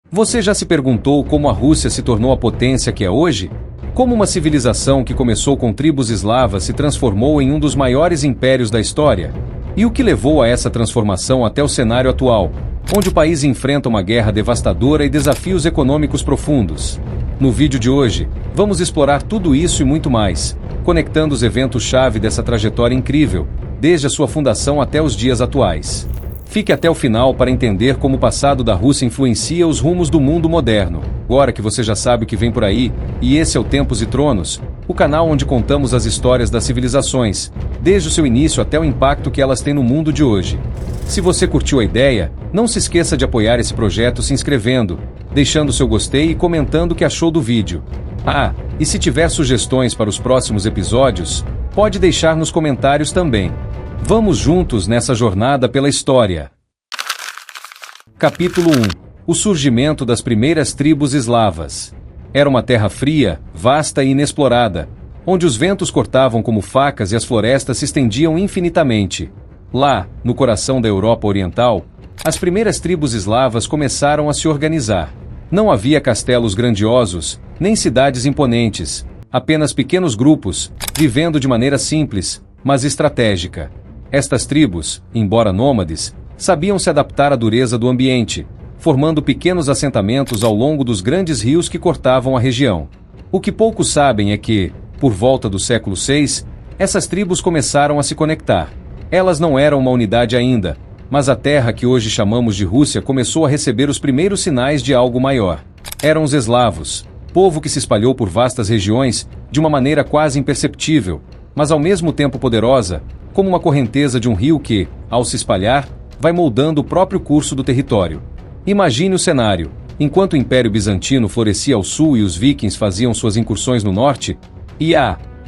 Você já se perguntou como a Rússia se tornou a potência que é hoje? Como uma civilização que começou com tribos eslavas se transformou em um dos maiores impérios da história? E o que levou a essa transformação até o cenário atual, onde o país enfrenta uma guerra devastadora e desafios econômicos profundos? No vídeo de hoje, vamos explorar tudo isso e muito mais, conectando os eventos-chave dessa trajetória incrível, desde a sua fundação até os dias atuais. Fique até o final para entender como o passado da Rússia influencia os rumos do mundo moderno. Agora que você já sabe o que vem por aí, e esse é o Tempos e Tronos, o canal onde contamos as histórias das civilizações, desde o seu início até o impacto que elas têm no mundo de hoje. Se você curtiu a ideia, não se esqueça de apoiar esse projeto se inscrevendo, deixando seu gostei e comentando o que achou do vídeo. E se tiver sugestões para os próximos episódios, pode deixar nos comentários também. Vamos juntos nessa jornada pela história. Capítulo 1. O surgimento das primeiras tribos eslavas. Era uma terra fria, vasta e inexplorada, onde os ventos cortavam como facas e as florestas se estendiam infinitamente. Lá, no coração da Europa Oriental, as primeiras tribos eslavas começaram a se organizar. Não havia castelos grandiosos, nem cidades imponentes, apenas pequenos grupos, vivendo de maneira simples, mas estratégica. Estas tribos, embora nômades, sabiam se adaptar à dureza do ambiente, formando pequenos assentamentos ao longo dos grandes rios que cortavam a região. O que poucos sabem é que, por volta do século VI, essas tribos começaram a se conectar. Elas não eram uma unidade ainda, mas a terra que hoje chamamos de Rússia começou a receber os primeiros sinais de algo maior. Eram os eslavos, povo que se espalhou por vastas regiões de uma maneira quase imperceptível, mas ao mesmo tempo poderosa, como uma correnteza de um rio que, ao se espalhar, vai moldando o próprio curso do território. Imagine o cenário. Enquanto o Império Bizantino florescia ao sul e os vikings faziam suas incursões no norte,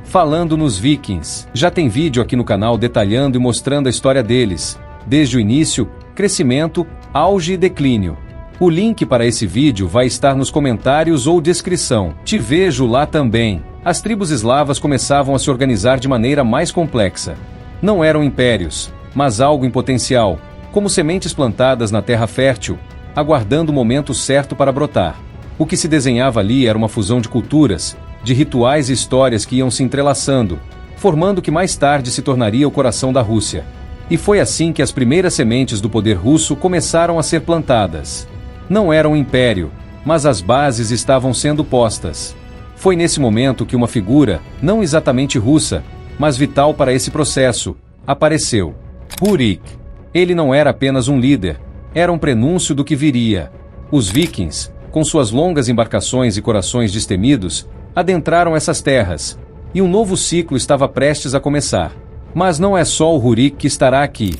falando nos vikings, já tem vídeo aqui no canal detalhando e mostrando a história deles, desde o início, crescimento, auge e declínio. O link para esse vídeo vai estar nos comentários ou descrição. Te vejo lá também. As tribos eslavas começavam a se organizar de maneira mais complexa. Não eram impérios, mas algo em potencial, como sementes plantadas na terra fértil, aguardando o momento certo para brotar. O que se desenhava ali era uma fusão de culturas, de rituais e histórias que iam se entrelaçando, formando o que mais tarde se tornaria o coração da Rússia. E foi assim que as primeiras sementes do poder russo começaram a ser plantadas. Não era um império, mas as bases estavam sendo postas. Foi nesse momento que uma figura, não exatamente russa, mas vital para esse processo, apareceu. Rurik. Ele não era apenas um líder, era um prenúncio do que viria. Os vikings, com suas longas embarcações e corações destemidos, adentraram essas terras, e um novo ciclo estava prestes a começar. Mas não é só o Rurik que estará aqui.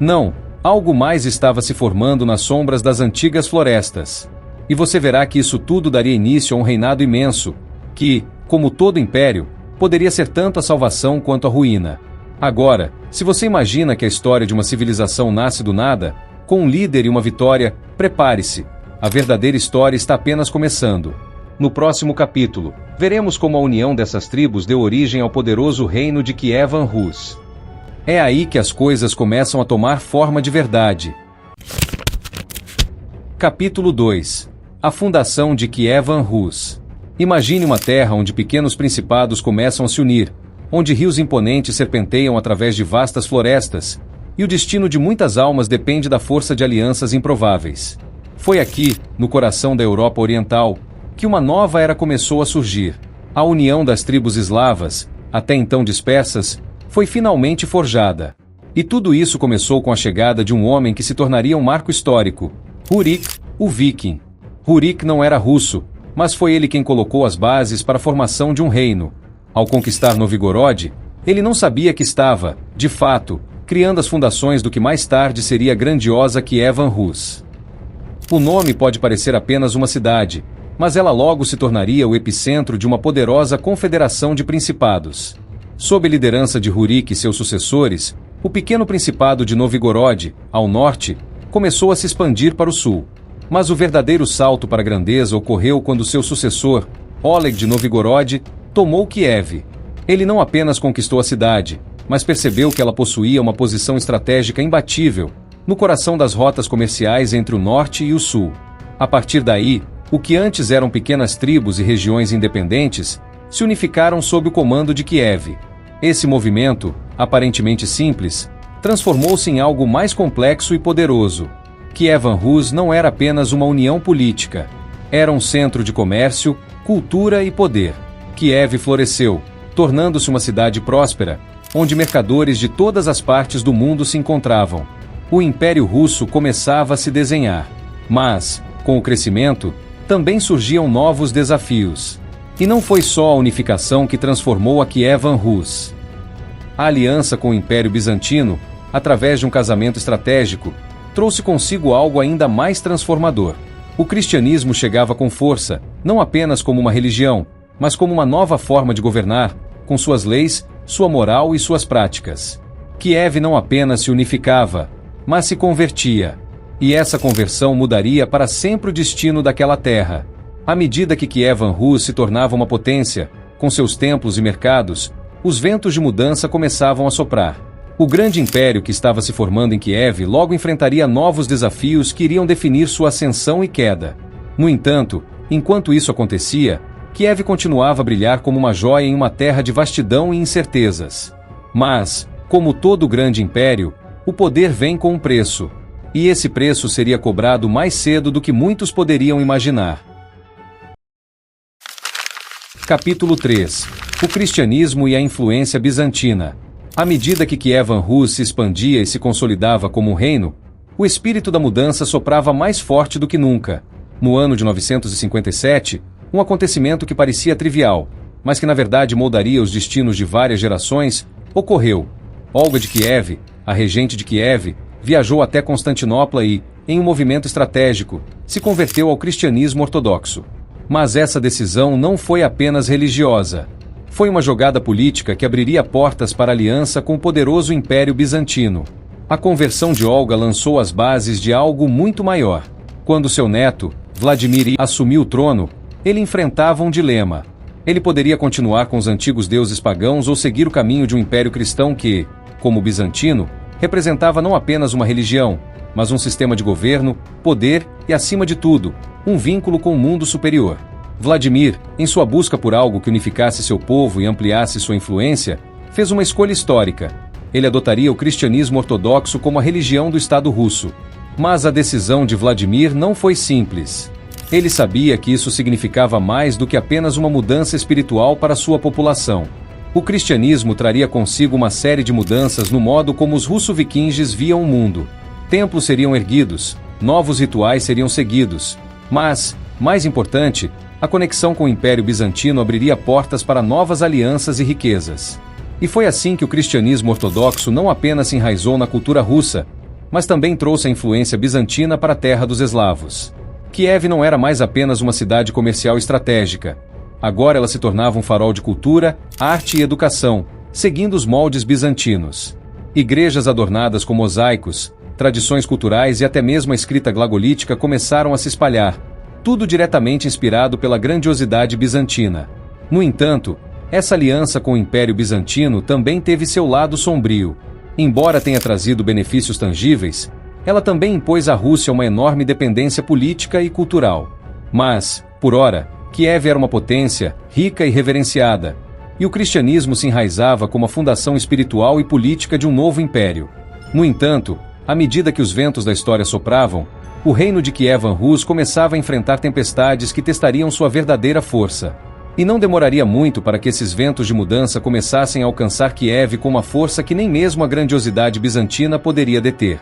Não, algo mais estava se formando nas sombras das antigas florestas. E você verá que isso tudo daria início a um reinado imenso, que, como todo império, poderia ser tanto a salvação quanto a ruína. Agora, se você imagina que a história de uma civilização nasce do nada, com um líder e uma vitória, prepare-se. A verdadeira história está apenas começando. No próximo capítulo, veremos como a união dessas tribos deu origem ao poderoso reino de Kievan Rus. É aí que as coisas começam a tomar forma de verdade. Capítulo 2. A fundação de Kievan Rus. Imagine uma terra onde pequenos principados começam a se unir, onde rios imponentes serpenteiam através de vastas florestas, e o destino de muitas almas depende da força de alianças improváveis. Foi aqui, no coração da Europa Oriental, que uma nova era começou a surgir. A união das tribos eslavas, até então dispersas, foi finalmente forjada. E tudo isso começou com a chegada de um homem que se tornaria um marco histórico, Rurik, o viking. Rurik não era russo, mas foi ele quem colocou as bases para a formação de um reino. Ao conquistar Novgorod, ele não sabia que estava, de fato, criando as fundações do que mais tarde seria a grandiosa Kievan Rus. O nome pode parecer apenas uma cidade, mas ela logo se tornaria o epicentro de uma poderosa confederação de principados. Sob a liderança de Rurik e seus sucessores, o pequeno principado de Novgorod, ao norte, começou a se expandir para o sul. Mas o verdadeiro salto para a grandeza ocorreu quando seu sucessor, Oleg de Novgorod, tomou Kiev. Ele não apenas conquistou a cidade, mas percebeu que ela possuía uma posição estratégica imbatível, no coração das rotas comerciais entre o norte e o sul. A partir daí, o que antes eram pequenas tribos e regiões independentes, se unificaram sob o comando de Kiev. Esse movimento, aparentemente simples, transformou-se em algo mais complexo e poderoso. Kievan Rus não era apenas uma união política. Era um centro de comércio, cultura e poder. Kiev floresceu, tornando-se uma cidade próspera, onde mercadores de todas as partes do mundo se encontravam. O Império Russo começava a se desenhar. Mas, com o crescimento, também surgiam novos desafios. E não foi só a unificação que transformou a Kievan Rus. A aliança com o Império Bizantino, através de um casamento estratégico, trouxe consigo algo ainda mais transformador. O cristianismo chegava com força, não apenas como uma religião, mas como uma nova forma de governar, com suas leis, sua moral e suas práticas. Kiev não apenas se unificava, mas se convertia. E essa conversão mudaria para sempre o destino daquela terra. À medida que Kievan Rus se tornava uma potência, com seus templos e mercados, os ventos de mudança começavam a soprar. O grande império que estava se formando em Kiev logo enfrentaria novos desafios que iriam definir sua ascensão e queda. No entanto, enquanto isso acontecia, Kiev continuava a brilhar como uma joia em uma terra de vastidão e incertezas. Mas, como todo grande império, o poder vem com um preço. E esse preço seria cobrado mais cedo do que muitos poderiam imaginar. Capítulo 3. O cristianismo e a influência bizantina. À medida que Kievan Rus se expandia e se consolidava como um reino, o espírito da mudança soprava mais forte do que nunca. No ano de 957, um acontecimento que parecia trivial, mas que na verdade moldaria os destinos de várias gerações, ocorreu. Olga de Kiev, a regente de Kiev, viajou até Constantinopla e, em um movimento estratégico, se converteu ao cristianismo ortodoxo. Mas essa decisão não foi apenas religiosa. Foi uma jogada política que abriria portas para aliança com o poderoso Império Bizantino. A conversão de Olga lançou as bases de algo muito maior. Quando seu neto, Vladimir, assumiu o trono, ele enfrentava um dilema. Ele poderia continuar com os antigos deuses pagãos ou seguir o caminho de um império cristão que, como o bizantino, representava não apenas uma religião, mas um sistema de governo, poder e, acima de tudo, um vínculo com o mundo superior. Vladimir, em sua busca por algo que unificasse seu povo e ampliasse sua influência, fez uma escolha histórica. Ele adotaria o cristianismo ortodoxo como a religião do Estado russo. Mas a decisão de Vladimir não foi simples. Ele sabia que isso significava mais do que apenas uma mudança espiritual para sua população. O cristianismo traria consigo uma série de mudanças no modo como os russo-vikings viam o mundo. Templos seriam erguidos, novos rituais seriam seguidos, mas, mais importante, a conexão com o Império Bizantino abriria portas para novas alianças e riquezas. E foi assim que o cristianismo ortodoxo não apenas se enraizou na cultura russa, mas também trouxe a influência bizantina para a terra dos eslavos. Kiev não era mais apenas uma cidade comercial estratégica. Agora ela se tornava um farol de cultura, arte e educação, seguindo os moldes bizantinos. Igrejas adornadas com mosaicos, tradições culturais e até mesmo a escrita glagolítica começaram a se espalhar, tudo diretamente inspirado pela grandiosidade bizantina. No entanto, essa aliança com o Império Bizantino também teve seu lado sombrio. Embora tenha trazido benefícios tangíveis, ela também impôs à Rússia uma enorme dependência política e cultural. Mas, por ora, Kiev era uma potência, rica e reverenciada, e o cristianismo se enraizava como a fundação espiritual e política de um novo império. No entanto, à medida que os ventos da história sopravam, o reino de Kievan Rus começava a enfrentar tempestades que testariam sua verdadeira força. E não demoraria muito para que esses ventos de mudança começassem a alcançar Kiev com uma força que nem mesmo a grandiosidade bizantina poderia deter.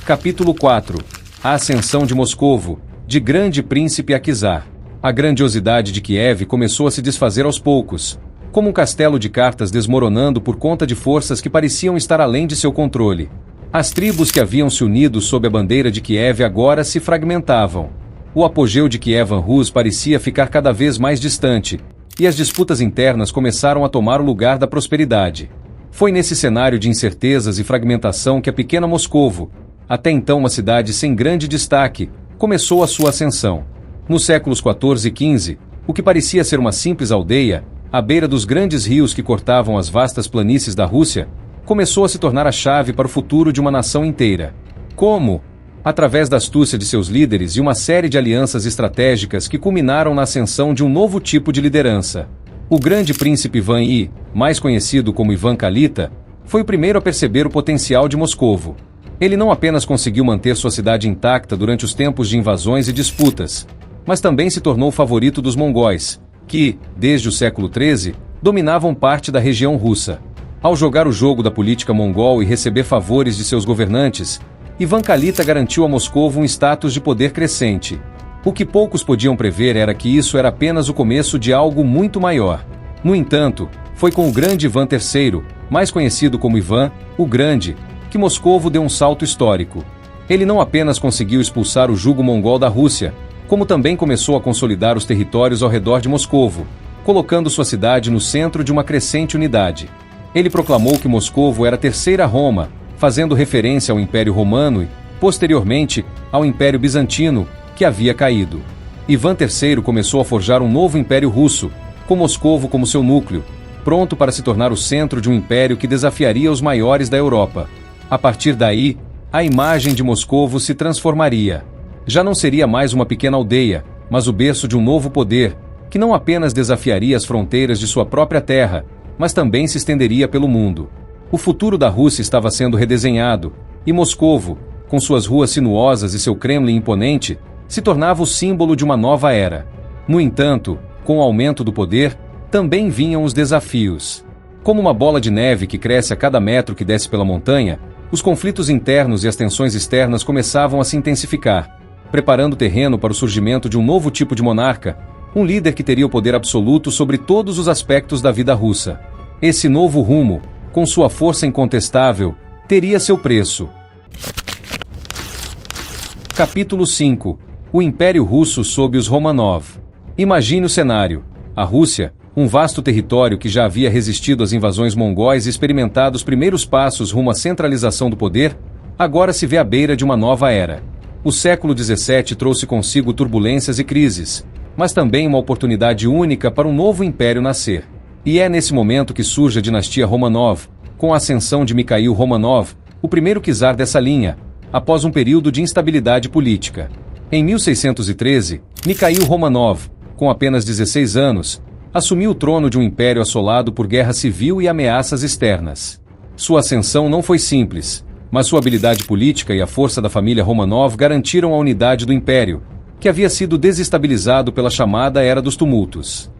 Capítulo 4. A ascensão de Moscovo, de grande príncipe a czar. A grandiosidade de Kiev começou a se desfazer aos poucos, como um castelo de cartas desmoronando por conta de forças que pareciam estar além de seu controle. As tribos que haviam se unido sob a bandeira de Kiev agora se fragmentavam. O apogeu de Kievan Rus parecia ficar cada vez mais distante, e as disputas internas começaram a tomar o lugar da prosperidade. Foi nesse cenário de incertezas e fragmentação que a pequena Moscovo, até então uma cidade sem grande destaque, começou a sua ascensão. Nos séculos XIV e XV, o que parecia ser uma simples aldeia, à beira dos grandes rios que cortavam as vastas planícies da Rússia, começou a se tornar a chave para o futuro de uma nação inteira. Como? através da astúcia de seus líderes e uma série de alianças estratégicas que culminaram na ascensão de um novo tipo de liderança. O grande príncipe Ivan I, mais conhecido como Ivan Kalita, foi o primeiro a perceber o potencial de Moscovo. Ele não apenas conseguiu manter sua cidade intacta durante os tempos de invasões e disputas, mas também se tornou o favorito dos mongóis, que, desde o século XIII, dominavam parte da região russa. Ao jogar o jogo da política mongol e receber favores de seus governantes, Ivan Kalita garantiu a Moscovo um status de poder crescente. O que poucos podiam prever era que isso era apenas o começo de algo muito maior. No entanto, foi com o grande Ivan III, mais conhecido como Ivan, o Grande, que Moscovo deu um salto histórico. Ele não apenas conseguiu expulsar o jugo mongol da Rússia, como também começou a consolidar os territórios ao redor de Moscovo, colocando sua cidade no centro de uma crescente unidade. Ele proclamou que Moscovo era a terceira Roma, fazendo referência ao Império Romano e, posteriormente, ao Império Bizantino, que havia caído. Ivan III começou a forjar um novo Império Russo, com Moscovo como seu núcleo, pronto para se tornar o centro de um império que desafiaria os maiores da Europa. A partir daí, a imagem de Moscovo se transformaria. Já não seria mais uma pequena aldeia, mas o berço de um novo poder, que não apenas desafiaria as fronteiras de sua própria terra, mas também se estenderia pelo mundo. O futuro da Rússia estava sendo redesenhado, e Moscovo, com suas ruas sinuosas e seu Kremlin imponente, se tornava o símbolo de uma nova era. No entanto, com o aumento do poder, também vinham os desafios. Como uma bola de neve que cresce a cada metro que desce pela montanha, os conflitos internos e as tensões externas começavam a se intensificar, preparando o terreno para o surgimento de um novo tipo de monarca, um líder que teria o poder absoluto sobre todos os aspectos da vida russa. Esse novo rumo, com sua força incontestável, teria seu preço. Capítulo 5. O Império Russo sob os Romanov. Imagine o cenário. A Rússia, um vasto território que já havia resistido às invasões mongóis e experimentado os primeiros passos rumo à centralização do poder, agora se vê à beira de uma nova era. O século XVII trouxe consigo turbulências e crises, mas também uma oportunidade única para um novo império nascer. E é nesse momento que surge a dinastia Romanov, com a ascensão de Mikhail Romanov, o primeiro czar dessa linha, após um período de instabilidade política. Em 1613, Mikhail Romanov, com apenas 16 anos, assumiu o trono de um império assolado por guerra civil e ameaças externas. Sua ascensão não foi simples, mas sua habilidade política e a força da família Romanov garantiram a unidade do império, que havia sido desestabilizado pela chamada Era dos Tumultos.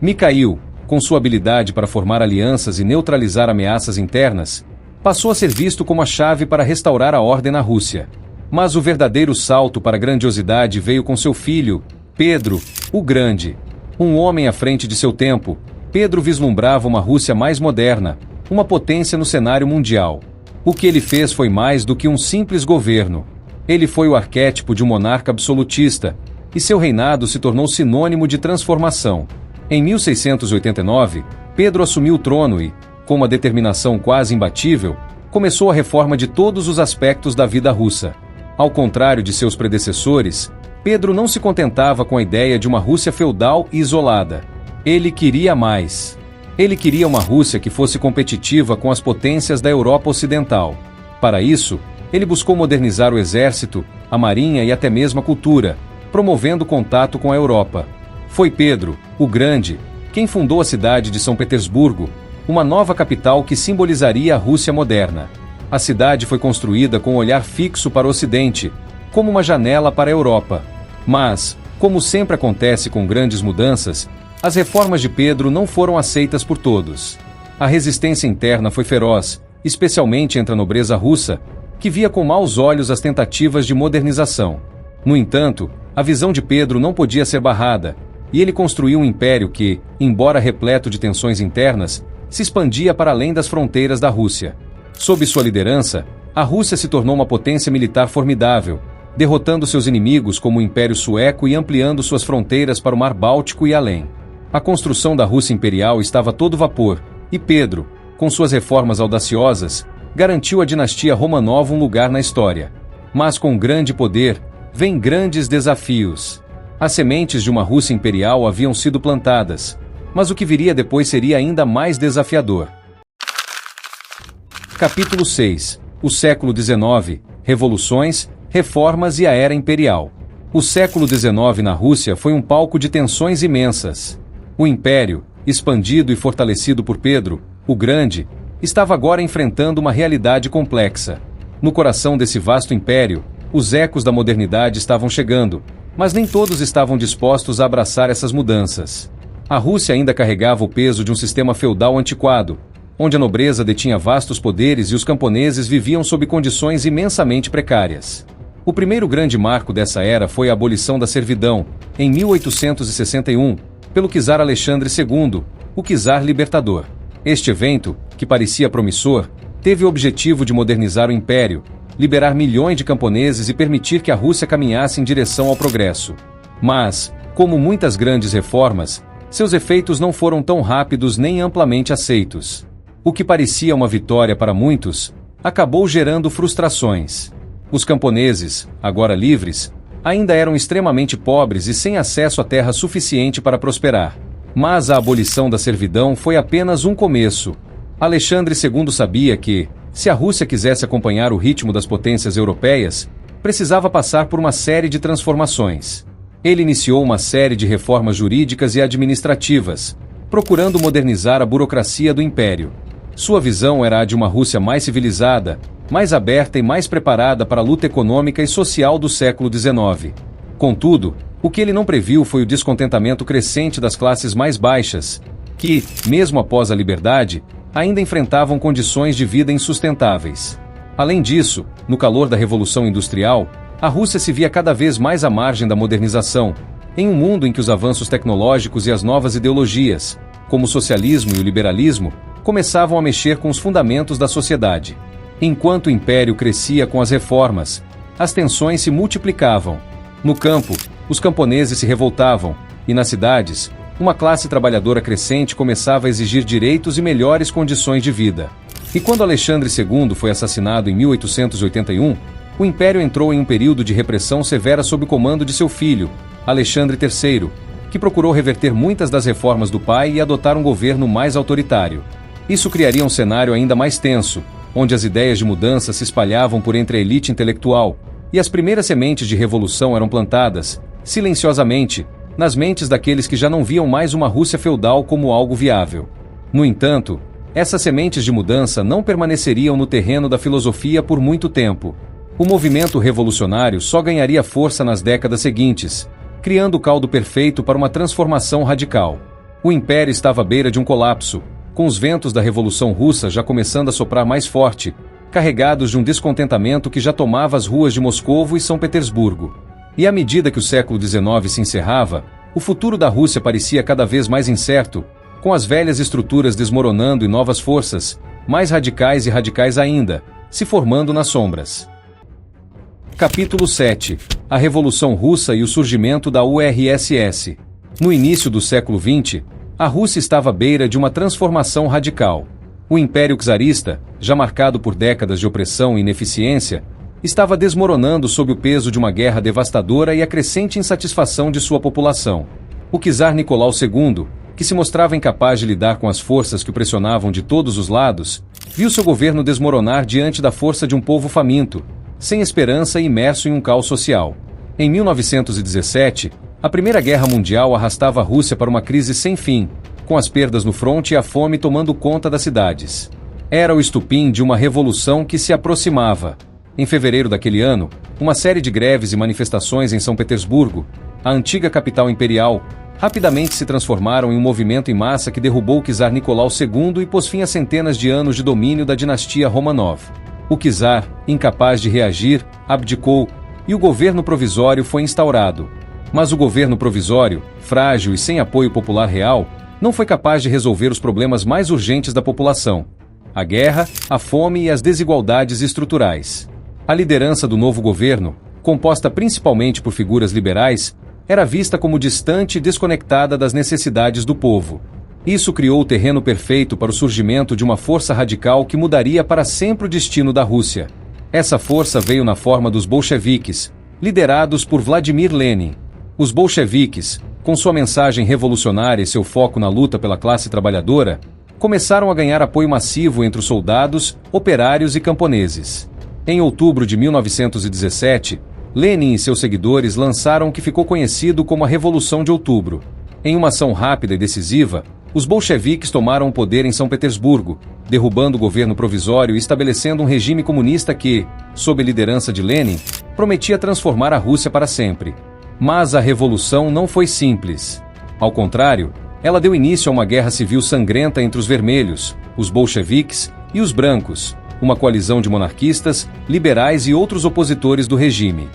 Mikhail, com sua habilidade para formar alianças e neutralizar ameaças internas, passou a ser visto como a chave para restaurar a ordem na Rússia. Mas o verdadeiro salto para a grandiosidade veio com seu filho, Pedro, o Grande. Um homem à frente de seu tempo, Pedro vislumbrava uma Rússia mais moderna, uma potência no cenário mundial. O que ele fez foi mais do que um simples governo. Ele foi o arquétipo de um monarca absolutista, e seu reinado se tornou sinônimo de transformação. Em 1689, Pedro assumiu o trono e, com uma determinação quase imbatível, começou a reforma de todos os aspectos da vida russa. Ao contrário de seus predecessores, Pedro não se contentava com a ideia de uma Rússia feudal e isolada. Ele queria mais. Ele queria uma Rússia que fosse competitiva com as potências da Europa Ocidental. Para isso, ele buscou modernizar o exército, a marinha e até mesmo a cultura, promovendo contato com a Europa. Foi Pedro, o Grande, quem fundou a cidade de São Petersburgo, uma nova capital que simbolizaria a Rússia moderna. A cidade foi construída com um olhar fixo para o Ocidente, como uma janela para a Europa. Mas, como sempre acontece com grandes mudanças, as reformas de Pedro não foram aceitas por todos. A resistência interna foi feroz, especialmente entre a nobreza russa, que via com maus olhos as tentativas de modernização. No entanto, a visão de Pedro não podia ser barrada, e ele construiu um império que, embora repleto de tensões internas, se expandia para além das fronteiras da Rússia. Sob sua liderança, a Rússia se tornou uma potência militar formidável, derrotando seus inimigos como o Império Sueco e ampliando suas fronteiras para o Mar Báltico e além. A construção da Rússia Imperial estava a todo vapor, e Pedro, com suas reformas audaciosas, garantiu à dinastia Romanov um lugar na história. Mas com grande poder, vem grandes desafios. As sementes de uma Rússia imperial haviam sido plantadas, mas o que viria depois seria ainda mais desafiador. Capítulo 6. O século XIX. Revoluções, reformas e a era imperial. O século XIX na Rússia foi um palco de tensões imensas. O Império, expandido e fortalecido por Pedro, o Grande, estava agora enfrentando uma realidade complexa. No coração desse vasto império, os ecos da modernidade estavam chegando, mas nem todos estavam dispostos a abraçar essas mudanças. A Rússia ainda carregava o peso de um sistema feudal antiquado, onde a nobreza detinha vastos poderes e os camponeses viviam sob condições imensamente precárias. O primeiro grande marco dessa era foi a abolição da servidão, em 1861, pelo czar Alexandre II, o czar libertador. Este evento, que parecia promissor, teve o objetivo de modernizar o império, liberar milhões de camponeses e permitir que a Rússia caminhasse em direção ao progresso. Mas, como muitas grandes reformas, seus efeitos não foram tão rápidos nem amplamente aceitos. O que parecia uma vitória para muitos, acabou gerando frustrações. Os camponeses, agora livres, ainda eram extremamente pobres e sem acesso a terra suficiente para prosperar. Mas a abolição da servidão foi apenas um começo. Alexandre II sabia que, se a Rússia quisesse acompanhar o ritmo das potências europeias, precisava passar por uma série de transformações. Ele iniciou uma série de reformas jurídicas e administrativas, procurando modernizar a burocracia do império. Sua visão era a de uma Rússia mais civilizada, mais aberta e mais preparada para a luta econômica e social do século XIX. Contudo, o que ele não previu foi o descontentamento crescente das classes mais baixas, que, mesmo após a liberdade, ainda enfrentavam condições de vida insustentáveis. Além disso, no calor da Revolução Industrial, a Rússia se via cada vez mais à margem da modernização, em um mundo em que os avanços tecnológicos e as novas ideologias, como o socialismo e o liberalismo, começavam a mexer com os fundamentos da sociedade. Enquanto o império crescia com as reformas, as tensões se multiplicavam. No campo, os camponeses se revoltavam, e nas cidades, uma classe trabalhadora crescente começava a exigir direitos e melhores condições de vida. E quando Alexandre II foi assassinado em 1881, o império entrou em um período de repressão severa sob o comando de seu filho, Alexandre III, que procurou reverter muitas das reformas do pai e adotar um governo mais autoritário. Isso criaria um cenário ainda mais tenso, onde as ideias de mudança se espalhavam por entre a elite intelectual, e as primeiras sementes de revolução eram plantadas, silenciosamente, nas mentes daqueles que já não viam mais uma Rússia feudal como algo viável. No entanto, essas sementes de mudança não permaneceriam no terreno da filosofia por muito tempo. O movimento revolucionário só ganharia força nas décadas seguintes, criando o caldo perfeito para uma transformação radical. O império estava à beira de um colapso, com os ventos da Revolução Russa já começando a soprar mais forte, carregados de um descontentamento que já tomava as ruas de Moscovo e São Petersburgo. E à medida que o século XIX se encerrava, o futuro da Rússia parecia cada vez mais incerto, com as velhas estruturas desmoronando e novas forças, mais radicais e radicais ainda, se formando nas sombras. Capítulo 7. A Revolução Russa e o surgimento da URSS. No início do século XX, a Rússia estava à beira de uma transformação radical. O Império Czarista, já marcado por décadas de opressão e ineficiência, estava desmoronando sob o peso de uma guerra devastadora e a crescente insatisfação de sua população. O czar Nicolau II, que se mostrava incapaz de lidar com as forças que o pressionavam de todos os lados, viu seu governo desmoronar diante da força de um povo faminto, sem esperança e imerso em um caos social. Em 1917, a Primeira Guerra Mundial arrastava a Rússia para uma crise sem fim, com as perdas no fronte e a fome tomando conta das cidades. Era o estupim de uma revolução que se aproximava. Em fevereiro daquele ano, uma série de greves e manifestações em São Petersburgo, a antiga capital imperial, rapidamente se transformaram em um movimento em massa que derrubou o czar Nicolau II e pôs fim a centenas de anos de domínio da dinastia Romanov. O czar, incapaz de reagir, abdicou e o governo provisório foi instaurado. Mas o governo provisório, frágil e sem apoio popular real, não foi capaz de resolver os problemas mais urgentes da população: a guerra, a fome e as desigualdades estruturais. A liderança do novo governo, composta principalmente por figuras liberais, era vista como distante e desconectada das necessidades do povo. Isso criou o terreno perfeito para o surgimento de uma força radical que mudaria para sempre o destino da Rússia. Essa força veio na forma dos bolcheviques, liderados por Vladimir Lenin. Os bolcheviques, com sua mensagem revolucionária e seu foco na luta pela classe trabalhadora, começaram a ganhar apoio massivo entre os soldados, operários e camponeses. Em outubro de 1917, Lenin e seus seguidores lançaram o que ficou conhecido como a Revolução de Outubro. Em uma ação rápida e decisiva, os bolcheviques tomaram o poder em São Petersburgo, derrubando o governo provisório e estabelecendo um regime comunista que, sob a liderança de Lenin, prometia transformar a Rússia para sempre. Mas a revolução não foi simples. Ao contrário, ela deu início a uma guerra civil sangrenta entre os vermelhos, os bolcheviques e os brancos, uma coalizão de monarquistas, liberais e outros opositores do regime.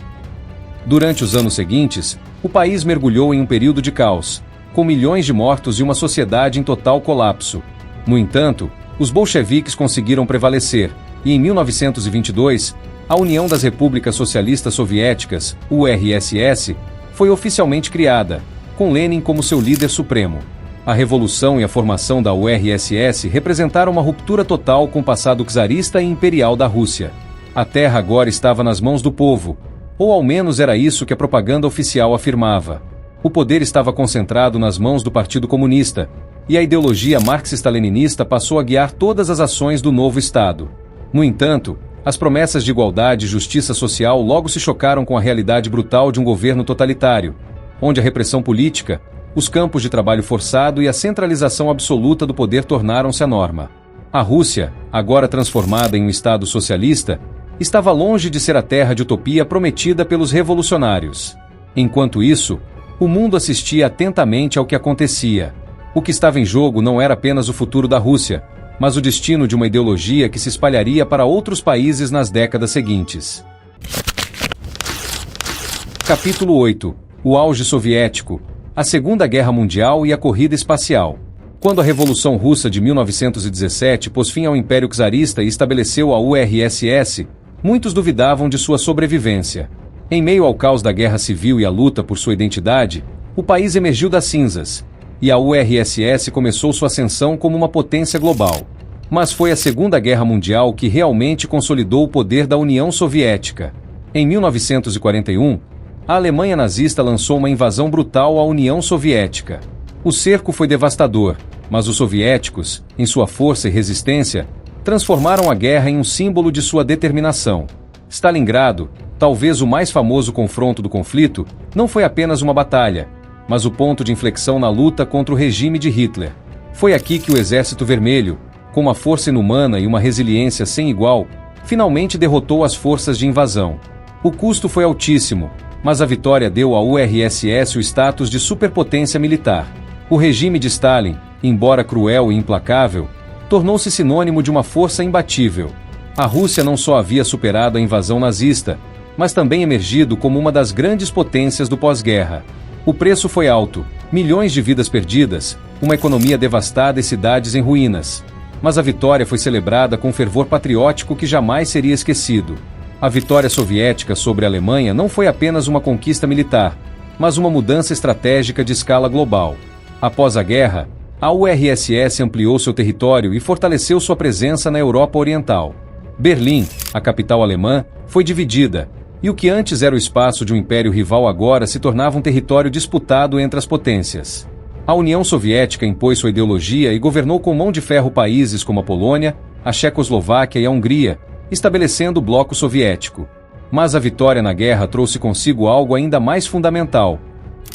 Durante os anos seguintes, o país mergulhou em um período de caos, com milhões de mortos e uma sociedade em total colapso. No entanto, os bolcheviques conseguiram prevalecer, e em 1922, a União das Repúblicas Socialistas Soviéticas, URSS, foi oficialmente criada, com Lenin como seu líder supremo. A revolução e a formação da URSS representaram uma ruptura total com o passado czarista e imperial da Rússia. A terra agora estava nas mãos do povo, ou ao menos era isso que a propaganda oficial afirmava. O poder estava concentrado nas mãos do Partido Comunista, e a ideologia marxista-leninista passou a guiar todas as ações do novo Estado. No entanto, as promessas de igualdade e justiça social logo se chocaram com a realidade brutal de um governo totalitário, onde a repressão política, os campos de trabalho forçado e a centralização absoluta do poder tornaram-se a norma. A Rússia, agora transformada em um Estado socialista, estava longe de ser a terra de utopia prometida pelos revolucionários. Enquanto isso, o mundo assistia atentamente ao que acontecia. O que estava em jogo não era apenas o futuro da Rússia, mas o destino de uma ideologia que se espalharia para outros países nas décadas seguintes. Capítulo 8. O auge soviético, a Segunda Guerra Mundial e a corrida espacial. Quando a Revolução Russa de 1917 pôs fim ao Império Czarista e estabeleceu a URSS, muitos duvidavam de sua sobrevivência. Em meio ao caos da guerra civil e à luta por sua identidade, o país emergiu das cinzas, e a URSS começou sua ascensão como uma potência global. Mas foi a Segunda Guerra Mundial que realmente consolidou o poder da União Soviética. Em 1941, a Alemanha nazista lançou uma invasão brutal à União Soviética. O cerco foi devastador, mas os soviéticos, em sua força e resistência, transformaram a guerra em um símbolo de sua determinação. Stalingrado, talvez o mais famoso confronto do conflito, não foi apenas uma batalha, mas o ponto de inflexão na luta contra o regime de Hitler. Foi aqui que o Exército Vermelho, com uma força inumana e uma resiliência sem igual, finalmente derrotou as forças de invasão. O custo foi altíssimo, mas a vitória deu à URSS o status de superpotência militar. O regime de Stalin, embora cruel e implacável, tornou-se sinônimo de uma força imbatível. A Rússia não só havia superado a invasão nazista, mas também emergido como uma das grandes potências do pós-guerra. O preço foi alto, milhões de vidas perdidas, uma economia devastada e cidades em ruínas. Mas a vitória foi celebrada com um fervor patriótico que jamais seria esquecido. A vitória soviética sobre a Alemanha não foi apenas uma conquista militar, mas uma mudança estratégica de escala global. Após a guerra, a URSS ampliou seu território e fortaleceu sua presença na Europa Oriental. Berlim, a capital alemã, foi dividida, e o que antes era o espaço de um império rival agora se tornava um território disputado entre as potências. A União Soviética impôs sua ideologia e governou com mão de ferro países como a Polônia, a Tchecoslováquia e a Hungria, estabelecendo o bloco soviético. Mas a vitória na guerra trouxe consigo algo ainda mais fundamental: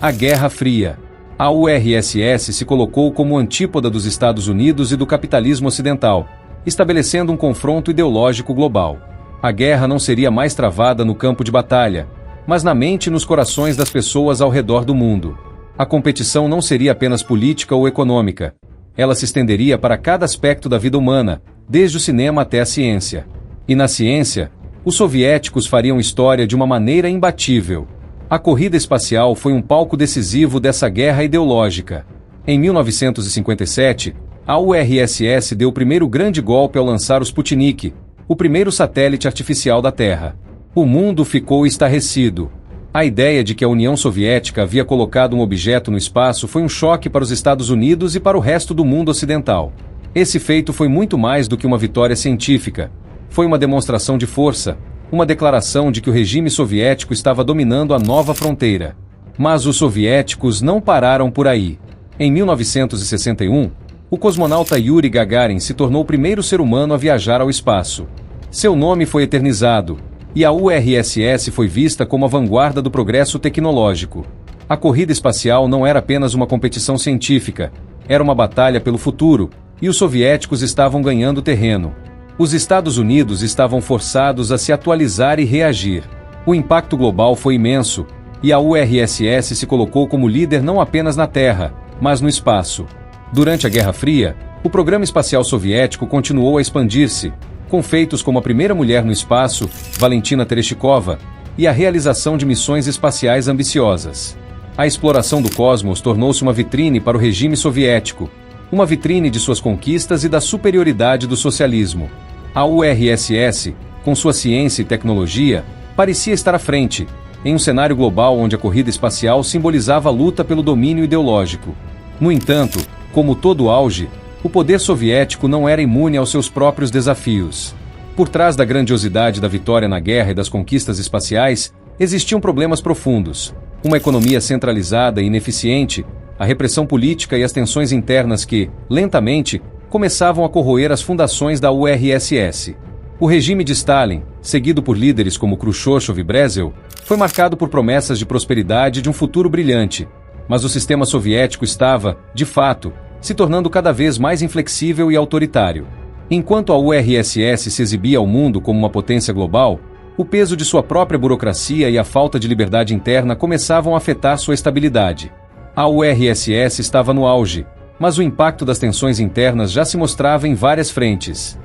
a Guerra Fria. A URSS se colocou como antípoda dos Estados Unidos e do capitalismo ocidental, estabelecendo um confronto ideológico global. A guerra não seria mais travada no campo de batalha, mas na mente e nos corações das pessoas ao redor do mundo. A competição não seria apenas política ou econômica. Ela se estenderia para cada aspecto da vida humana, desde o cinema até a ciência. E na ciência, os soviéticos fariam história de uma maneira imbatível. A corrida espacial foi um palco decisivo dessa guerra ideológica. Em 1957, a URSS deu o primeiro grande golpe ao lançar o Sputnik, o primeiro satélite artificial da Terra. O mundo ficou estarrecido. A ideia de que a União Soviética havia colocado um objeto no espaço foi um choque para os Estados Unidos e para o resto do mundo ocidental. Esse feito foi muito mais do que uma vitória científica. Foi uma demonstração de força, uma declaração de que o regime soviético estava dominando a nova fronteira. Mas os soviéticos não pararam por aí. Em 1961, o cosmonauta Yuri Gagarin se tornou o primeiro ser humano a viajar ao espaço. Seu nome foi eternizado, e a URSS foi vista como a vanguarda do progresso tecnológico. A corrida espacial não era apenas uma competição científica, era uma batalha pelo futuro, e os soviéticos estavam ganhando terreno. Os Estados Unidos estavam forçados a se atualizar e reagir. O impacto global foi imenso, e a URSS se colocou como líder não apenas na Terra, mas no espaço. Durante a Guerra Fria, o programa espacial soviético continuou a expandir-se, com feitos como a primeira mulher no espaço, Valentina Tereshkova, e a realização de missões espaciais ambiciosas. A exploração do cosmos tornou-se uma vitrine para o regime soviético, uma vitrine de suas conquistas e da superioridade do socialismo. A URSS, com sua ciência e tecnologia, parecia estar à frente, em um cenário global onde a corrida espacial simbolizava a luta pelo domínio ideológico. No entanto, como todo auge, o poder soviético não era imune aos seus próprios desafios. Por trás da grandiosidade da vitória na guerra e das conquistas espaciais, existiam problemas profundos. Uma economia centralizada e ineficiente, a repressão política e as tensões internas que, lentamente, começavam a corroer as fundações da URSS. O regime de Stalin, seguido por líderes como Khrushchev e Brezhnev, foi marcado por promessas de prosperidade e de um futuro brilhante. Mas o sistema soviético estava, de fato, se tornando cada vez mais inflexível e autoritário. Enquanto a URSS se exibia ao mundo como uma potência global, o peso de sua própria burocracia e a falta de liberdade interna começavam a afetar sua estabilidade. A URSS estava no auge, mas o impacto das tensões internas já se mostrava em várias frentes.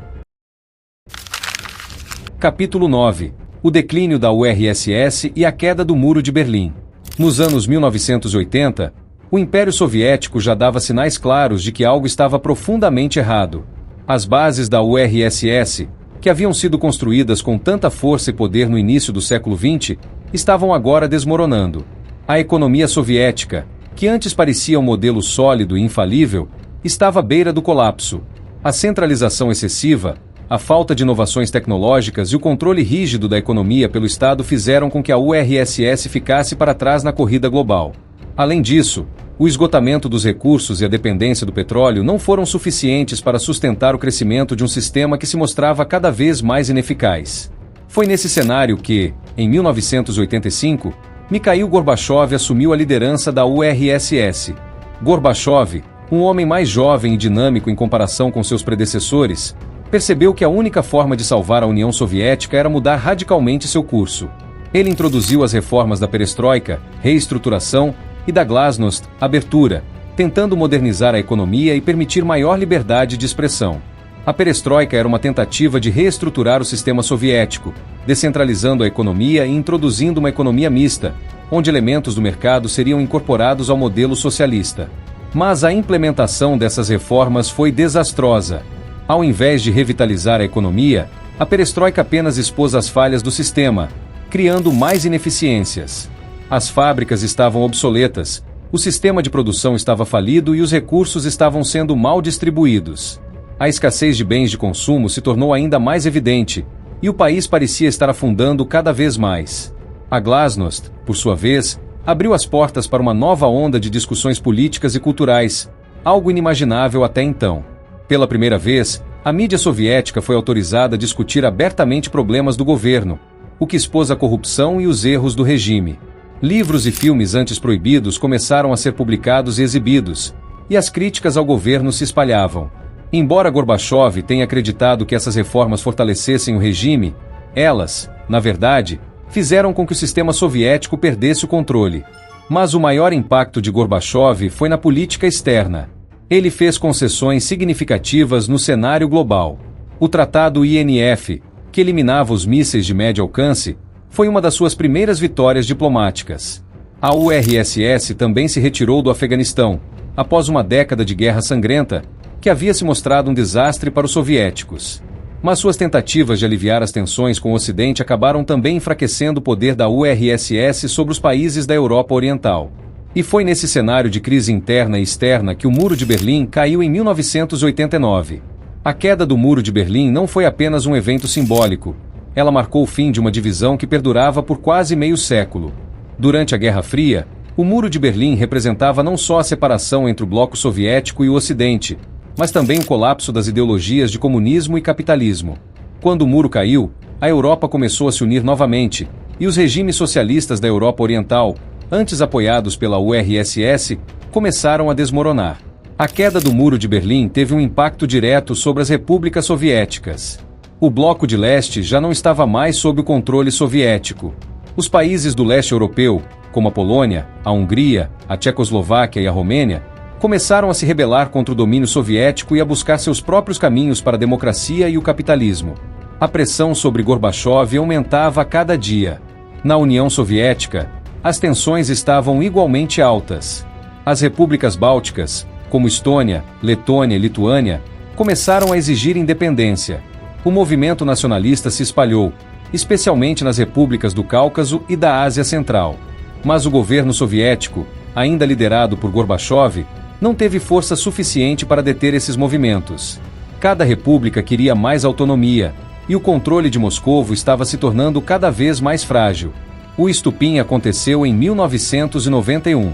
Capítulo 9. O declínio da URSS e a queda do Muro de Berlim. Nos anos 1980, o Império Soviético já dava sinais claros de que algo estava profundamente errado. As bases da URSS, que haviam sido construídas com tanta força e poder no início do século XX, estavam agora desmoronando. A economia soviética, que antes parecia um modelo sólido e infalível, estava à beira do colapso. A centralização excessiva, a falta de inovações tecnológicas e o controle rígido da economia pelo Estado fizeram com que a URSS ficasse para trás na corrida global. Além disso, o esgotamento dos recursos e a dependência do petróleo não foram suficientes para sustentar o crescimento de um sistema que se mostrava cada vez mais ineficaz. Foi nesse cenário que, em 1985, Mikhail Gorbachev assumiu a liderança da URSS. Gorbachev, um homem mais jovem e dinâmico em comparação com seus predecessores, percebeu que a única forma de salvar a União Soviética era mudar radicalmente seu curso. Ele introduziu as reformas da perestroika, reestruturação, e da glasnost, abertura, tentando modernizar a economia e permitir maior liberdade de expressão. A perestroika era uma tentativa de reestruturar o sistema soviético, descentralizando a economia e introduzindo uma economia mista, onde elementos do mercado seriam incorporados ao modelo socialista. Mas a implementação dessas reformas foi desastrosa. Ao invés de revitalizar a economia, a perestroika apenas expôs as falhas do sistema, criando mais ineficiências. As fábricas estavam obsoletas, o sistema de produção estava falido e os recursos estavam sendo mal distribuídos. A escassez de bens de consumo se tornou ainda mais evidente, e o país parecia estar afundando cada vez mais. A glasnost, por sua vez, abriu as portas para uma nova onda de discussões políticas e culturais, algo inimaginável até então. Pela primeira vez, a mídia soviética foi autorizada a discutir abertamente problemas do governo, o que expôs a corrupção e os erros do regime. Livros e filmes antes proibidos começaram a ser publicados e exibidos, e as críticas ao governo se espalhavam. Embora Gorbachev tenha acreditado que essas reformas fortalecessem o regime, elas, na verdade, fizeram com que o sistema soviético perdesse o controle. Mas o maior impacto de Gorbachev foi na política externa. Ele fez concessões significativas no cenário global. O Tratado INF, que eliminava os mísseis de médio alcance, foi uma das suas primeiras vitórias diplomáticas. A URSS também se retirou do Afeganistão, após uma década de guerra sangrenta, que havia se mostrado um desastre para os soviéticos. Mas suas tentativas de aliviar as tensões com o Ocidente acabaram também enfraquecendo o poder da URSS sobre os países da Europa Oriental. E foi nesse cenário de crise interna e externa que o Muro de Berlim caiu em 1989. A queda do Muro de Berlim não foi apenas um evento simbólico. Ela marcou o fim de uma divisão que perdurava por quase meio século. Durante a Guerra Fria, o Muro de Berlim representava não só a separação entre o bloco soviético e o Ocidente, mas também o colapso das ideologias de comunismo e capitalismo. Quando o muro caiu, a Europa começou a se unir novamente, e os regimes socialistas da Europa Oriental, antes apoiados pela URSS, começaram a desmoronar. A queda do Muro de Berlim teve um impacto direto sobre as repúblicas soviéticas. O Bloco de Leste já não estava mais sob o controle soviético. Os países do leste europeu, como a Polônia, a Hungria, a Tchecoslováquia e a Romênia, começaram a se rebelar contra o domínio soviético e a buscar seus próprios caminhos para a democracia e o capitalismo. A pressão sobre Gorbachev aumentava a cada dia. Na União Soviética, as tensões estavam igualmente altas. As repúblicas bálticas, como Estônia, Letônia e Lituânia, começaram a exigir independência. O movimento nacionalista se espalhou, especialmente nas repúblicas do Cáucaso e da Ásia Central. Mas o governo soviético, ainda liderado por Gorbachev, não teve força suficiente para deter esses movimentos. Cada república queria mais autonomia, e o controle de Moscovo estava se tornando cada vez mais frágil. O estupim aconteceu em 1991.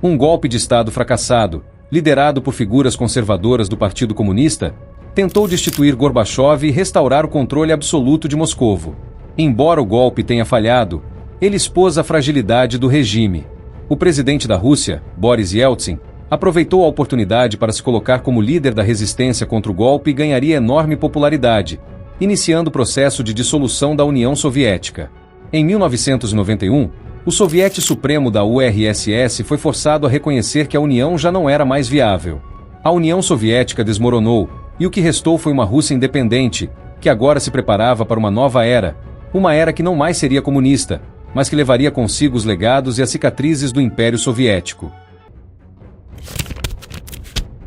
Um golpe de Estado fracassado, liderado por figuras conservadoras do Partido Comunista, tentou destituir Gorbachev e restaurar o controle absoluto de Moscovo. Embora o golpe tenha falhado, ele expôs a fragilidade do regime. O presidente da Rússia, Boris Yeltsin, aproveitou a oportunidade para se colocar como líder da resistência contra o golpe e ganharia enorme popularidade, iniciando o processo de dissolução da União Soviética. Em 1991, o Soviete Supremo da URSS foi forçado a reconhecer que a União já não era mais viável. A União Soviética desmoronou, e o que restou foi uma Rússia independente, que agora se preparava para uma nova era, uma era que não mais seria comunista, mas que levaria consigo os legados e as cicatrizes do Império Soviético.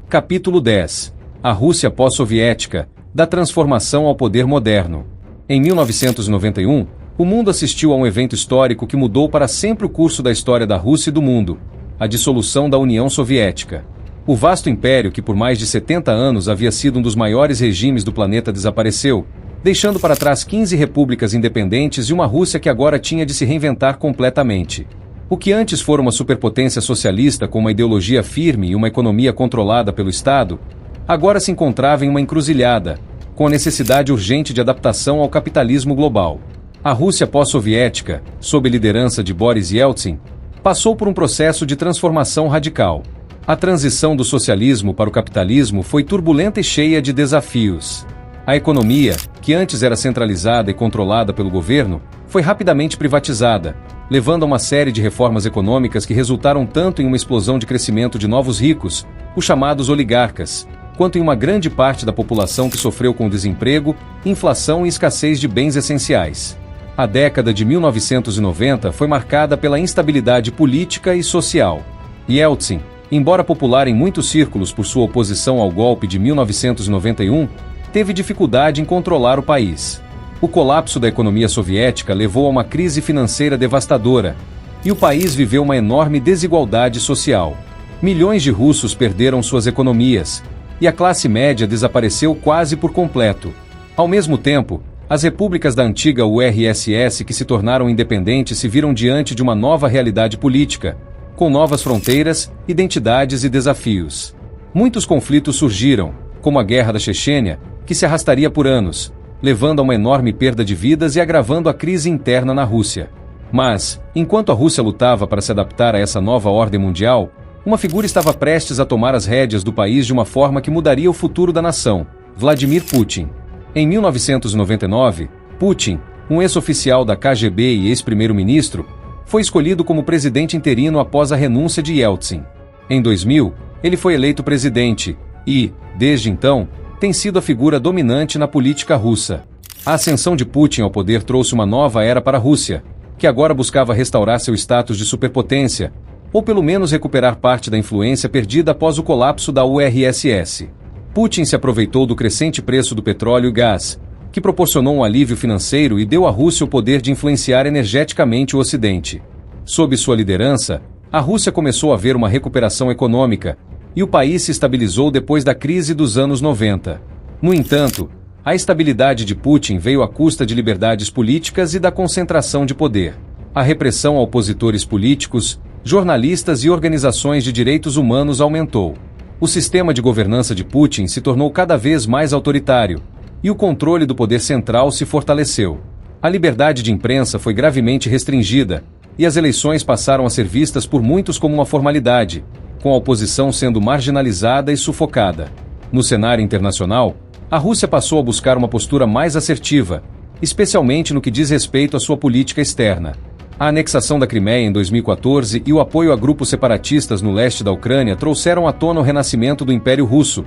Capítulo 10. A Rússia pós-soviética, da transformação ao poder moderno. Em 1991, o mundo assistiu a um evento histórico que mudou para sempre o curso da história da Rússia e do mundo: a dissolução da União Soviética. O vasto império que por mais de 70 anos havia sido um dos maiores regimes do planeta desapareceu, deixando para trás 15 repúblicas independentes e uma Rússia que agora tinha de se reinventar completamente. O que antes fora uma superpotência socialista com uma ideologia firme e uma economia controlada pelo Estado, agora se encontrava em uma encruzilhada, com a necessidade urgente de adaptação ao capitalismo global. A Rússia pós-soviética, sob liderança de Boris Yeltsin, passou por um processo de transformação radical. A transição do socialismo para o capitalismo foi turbulenta e cheia de desafios. A economia, que antes era centralizada e controlada pelo governo, foi rapidamente privatizada, levando a uma série de reformas econômicas que resultaram tanto em uma explosão de crescimento de novos ricos, os chamados oligarcas, quanto em uma grande parte da população que sofreu com desemprego, inflação e escassez de bens essenciais. A década de 1990 foi marcada pela instabilidade política e social. Yeltsin, embora popular em muitos círculos por sua oposição ao golpe de 1991, teve dificuldade em controlar o país. O colapso da economia soviética levou a uma crise financeira devastadora, e o país viveu uma enorme desigualdade social. Milhões de russos perderam suas economias, e a classe média desapareceu quase por completo. Ao mesmo tempo, as repúblicas da antiga URSS que se tornaram independentes se viram diante de uma nova realidade política, com novas fronteiras, identidades e desafios. Muitos conflitos surgiram, como a Guerra da Chechênia, que se arrastaria por anos, levando a uma enorme perda de vidas e agravando a crise interna na Rússia. Mas, enquanto a Rússia lutava para se adaptar a essa nova ordem mundial, uma figura estava prestes a tomar as rédeas do país de uma forma que mudaria o futuro da nação: Vladimir Putin. Em 1999, Putin, um ex-oficial da KGB e ex-primeiro-ministro, foi escolhido como presidente interino após a renúncia de Yeltsin. Em 2000, ele foi eleito presidente e, desde então, tem sido a figura dominante na política russa. A ascensão de Putin ao poder trouxe uma nova era para a Rússia, que agora buscava restaurar seu status de superpotência, ou pelo menos recuperar parte da influência perdida após o colapso da URSS. Putin se aproveitou do crescente preço do petróleo e gás, que proporcionou um alívio financeiro e deu à Rússia o poder de influenciar energeticamente o Ocidente. Sob sua liderança, a Rússia começou a ver uma recuperação econômica, e o país se estabilizou depois da crise dos anos 90. No entanto, a estabilidade de Putin veio à custa de liberdades políticas e da concentração de poder. A repressão a opositores políticos, jornalistas e organizações de direitos humanos aumentou. O sistema de governança de Putin se tornou cada vez mais autoritário, e o controle do poder central se fortaleceu. A liberdade de imprensa foi gravemente restringida, e as eleições passaram a ser vistas por muitos como uma formalidade, com a oposição sendo marginalizada e sufocada. No cenário internacional, a Rússia passou a buscar uma postura mais assertiva, especialmente no que diz respeito à sua política externa. A anexação da Crimeia em 2014 e o apoio a grupos separatistas no leste da Ucrânia trouxeram à tona o renascimento do Império Russo,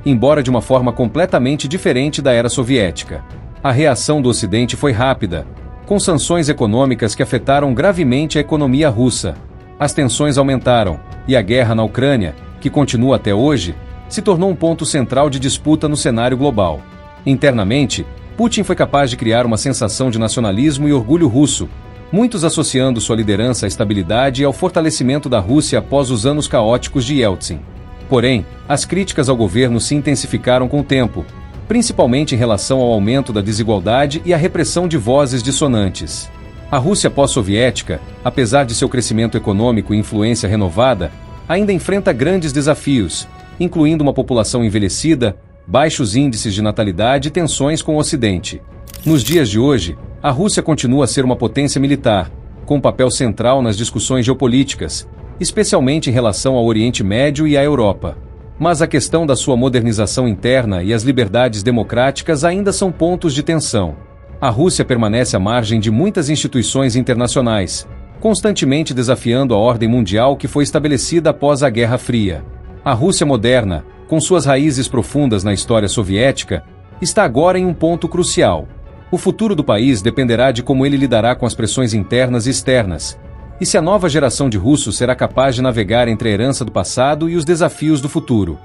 embora de uma forma completamente diferente da era soviética. A reação do Ocidente foi rápida, com sanções econômicas que afetaram gravemente a economia russa. As tensões aumentaram, e a guerra na Ucrânia, que continua até hoje, se tornou um ponto central de disputa no cenário global. Internamente, Putin foi capaz de criar uma sensação de nacionalismo e orgulho russo, muitos associando sua liderança à estabilidade e ao fortalecimento da Rússia após os anos caóticos de Yeltsin. Porém, as críticas ao governo se intensificaram com o tempo, principalmente em relação ao aumento da desigualdade e à repressão de vozes dissonantes. A Rússia pós-soviética, apesar de seu crescimento econômico e influência renovada, ainda enfrenta grandes desafios, incluindo uma população envelhecida, baixos índices de natalidade e tensões com o Ocidente. Nos dias de hoje, a Rússia continua a ser uma potência militar, com um papel central nas discussões geopolíticas, especialmente em relação ao Oriente Médio e à Europa. Mas a questão da sua modernização interna e as liberdades democráticas ainda são pontos de tensão. A Rússia permanece à margem de muitas instituições internacionais, constantemente desafiando a ordem mundial que foi estabelecida após a Guerra Fria. A Rússia moderna, com suas raízes profundas na história soviética, está agora em um ponto crucial. O futuro do país dependerá de como ele lidará com as pressões internas e externas, e se a nova geração de russos será capaz de navegar entre a herança do passado e os desafios do futuro.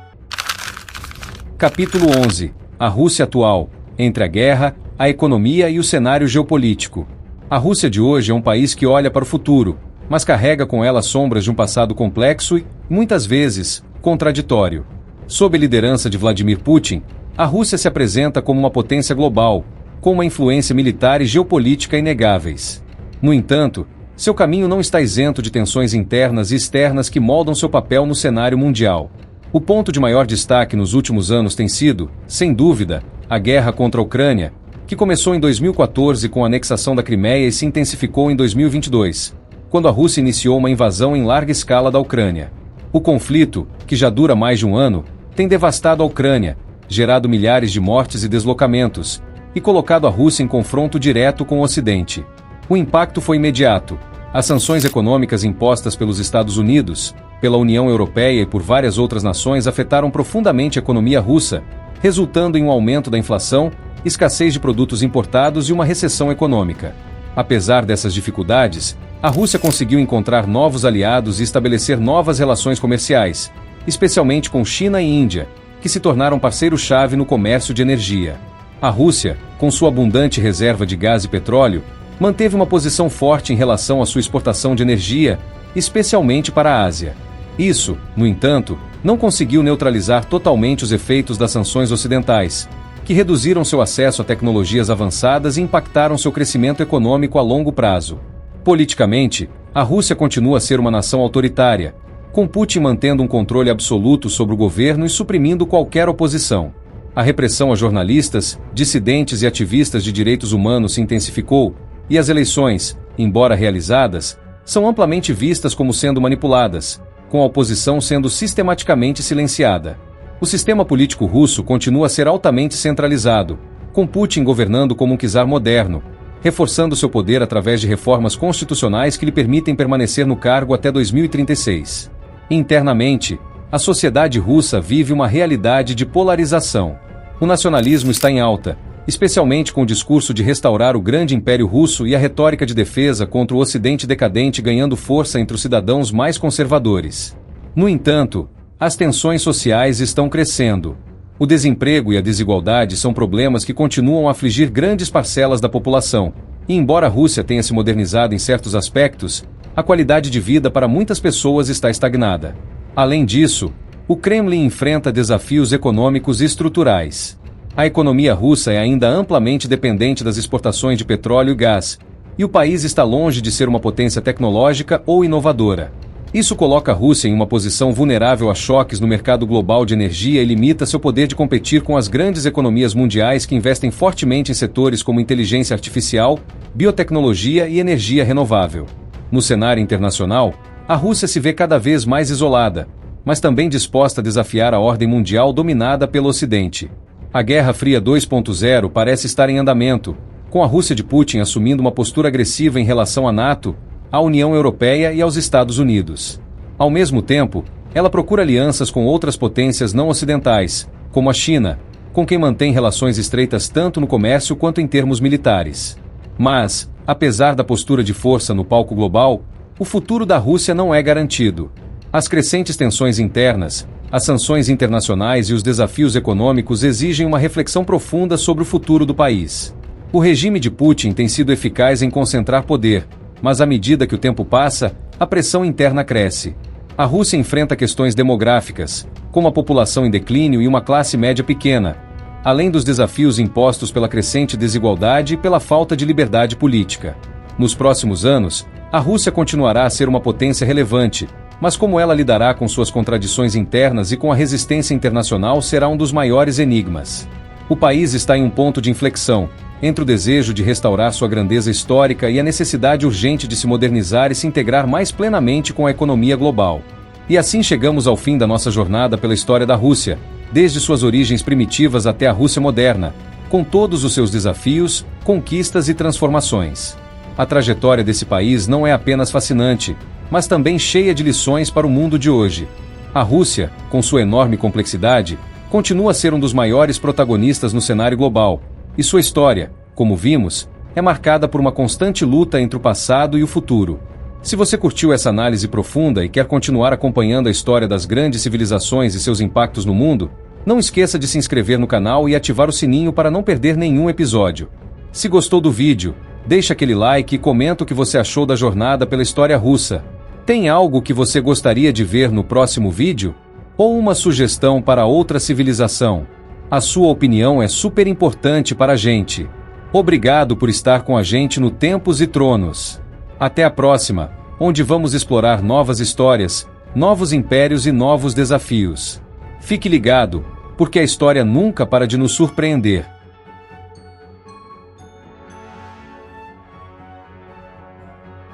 Capítulo 11. A Rússia atual, entre a guerra, a economia e o cenário geopolítico. A Rússia de hoje é um país que olha para o futuro, mas carrega com ela sombras de um passado complexo e, muitas vezes, contraditório. Sob a liderança de Vladimir Putin, a Rússia se apresenta como uma potência global, com uma influência militar e geopolítica inegáveis. No entanto, seu caminho não está isento de tensões internas e externas que moldam seu papel no cenário mundial. O ponto de maior destaque nos últimos anos tem sido, sem dúvida, a guerra contra a Ucrânia, que começou em 2014 com a anexação da Crimeia e se intensificou em 2022, quando a Rússia iniciou uma invasão em larga escala da Ucrânia. O conflito, que já dura mais de um ano, tem devastado a Ucrânia, gerado milhares de mortes e deslocamentos, e colocado a Rússia em confronto direto com o Ocidente. O impacto foi imediato. As sanções econômicas impostas pelos Estados Unidos, pela União Europeia e por várias outras nações afetaram profundamente a economia russa, resultando em um aumento da inflação, escassez de produtos importados e uma recessão econômica. Apesar dessas dificuldades, a Rússia conseguiu encontrar novos aliados e estabelecer novas relações comerciais, especialmente com China e Índia, que se tornaram parceiro-chave no comércio de energia. A Rússia, com sua abundante reserva de gás e petróleo, manteve uma posição forte em relação à sua exportação de energia, especialmente para a Ásia. Isso, no entanto, não conseguiu neutralizar totalmente os efeitos das sanções ocidentais, que reduziram seu acesso a tecnologias avançadas e impactaram seu crescimento econômico a longo prazo. Politicamente, a Rússia continua a ser uma nação autoritária, com Putin mantendo um controle absoluto sobre o governo e suprimindo qualquer oposição. A repressão a jornalistas, dissidentes e ativistas de direitos humanos se intensificou, e as eleições, embora realizadas, são amplamente vistas como sendo manipuladas, com a oposição sendo sistematicamente silenciada. O sistema político russo continua a ser altamente centralizado, com Putin governando como um czar moderno, reforçando seu poder através de reformas constitucionais que lhe permitem permanecer no cargo até 2036. Internamente, a sociedade russa vive uma realidade de polarização. O nacionalismo está em alta, especialmente com o discurso de restaurar o grande Império Russo e a retórica de defesa contra o Ocidente decadente ganhando força entre os cidadãos mais conservadores. No entanto, as tensões sociais estão crescendo. O desemprego e a desigualdade são problemas que continuam a afligir grandes parcelas da população, e embora a Rússia tenha se modernizado em certos aspectos, a qualidade de vida para muitas pessoas está estagnada. Além disso, o Kremlin enfrenta desafios econômicos estruturais. A economia russa é ainda amplamente dependente das exportações de petróleo e gás, e o país está longe de ser uma potência tecnológica ou inovadora. Isso coloca a Rússia em uma posição vulnerável a choques no mercado global de energia e limita seu poder de competir com as grandes economias mundiais que investem fortemente em setores como inteligência artificial, biotecnologia e energia renovável. No cenário internacional, a Rússia se vê cada vez mais isolada, mas também disposta a desafiar a ordem mundial dominada pelo Ocidente. A Guerra Fria 2.0 parece estar em andamento, com a Rússia de Putin assumindo uma postura agressiva em relação à NATO, à União Europeia e aos Estados Unidos. Ao mesmo tempo, ela procura alianças com outras potências não ocidentais, como a China, com quem mantém relações estreitas tanto no comércio quanto em termos militares. Mas, apesar da postura de força no palco global, o futuro da Rússia não é garantido. As crescentes tensões internas, as sanções internacionais e os desafios econômicos exigem uma reflexão profunda sobre o futuro do país. O regime de Putin tem sido eficaz em concentrar poder, mas à medida que o tempo passa, a pressão interna cresce. A Rússia enfrenta questões demográficas, como a população em declínio e uma classe média pequena, além dos desafios impostos pela crescente desigualdade e pela falta de liberdade política. Nos próximos anos, a Rússia continuará a ser uma potência relevante, mas como ela lidará com suas contradições internas e com a resistência internacional será um dos maiores enigmas. O país está em um ponto de inflexão, entre o desejo de restaurar sua grandeza histórica e a necessidade urgente de se modernizar e se integrar mais plenamente com a economia global. E assim chegamos ao fim da nossa jornada pela história da Rússia, desde suas origens primitivas até a Rússia moderna, com todos os seus desafios, conquistas e transformações. A trajetória desse país não é apenas fascinante, mas também cheia de lições para o mundo de hoje. A Rússia, com sua enorme complexidade, continua a ser um dos maiores protagonistas no cenário global, e sua história, como vimos, é marcada por uma constante luta entre o passado e o futuro. Se você curtiu essa análise profunda e quer continuar acompanhando a história das grandes civilizações e seus impactos no mundo, não esqueça de se inscrever no canal e ativar o sininho para não perder nenhum episódio. Se gostou do vídeo, deixe aquele like e comenta o que você achou da jornada pela história russa. Tem algo que você gostaria de ver no próximo vídeo? Ou uma sugestão para outra civilização? A sua opinião é super importante para a gente. Obrigado por estar com a gente no Tempos e Tronos. Até a próxima, onde vamos explorar novas histórias, novos impérios e novos desafios. Fique ligado, porque a história nunca para de nos surpreender.